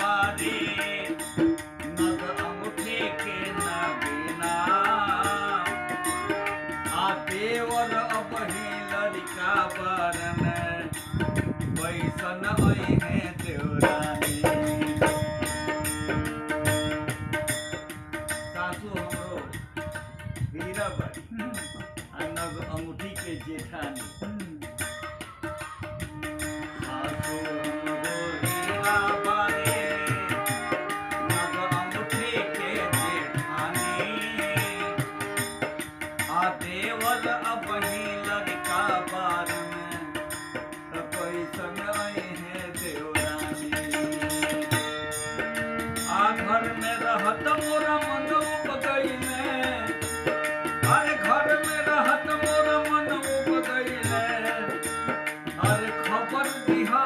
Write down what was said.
बारे नग अंगूठे के नगीना आ देवर अबही लड़का बरन बैसन है देवरानी। सासू हमरो हीरा बड़ी आ नग अंगूठी के जेठानी। सासू हमरो हीरा बड़ी नग अंगूठी के जेठानी आ देवर अबही लड़का बारन कैसन है देवरानी। आ घर में रहत मोरा मन उब गईले अरे घर में रहत मोरा मन उब गईले अरे खबर दिहा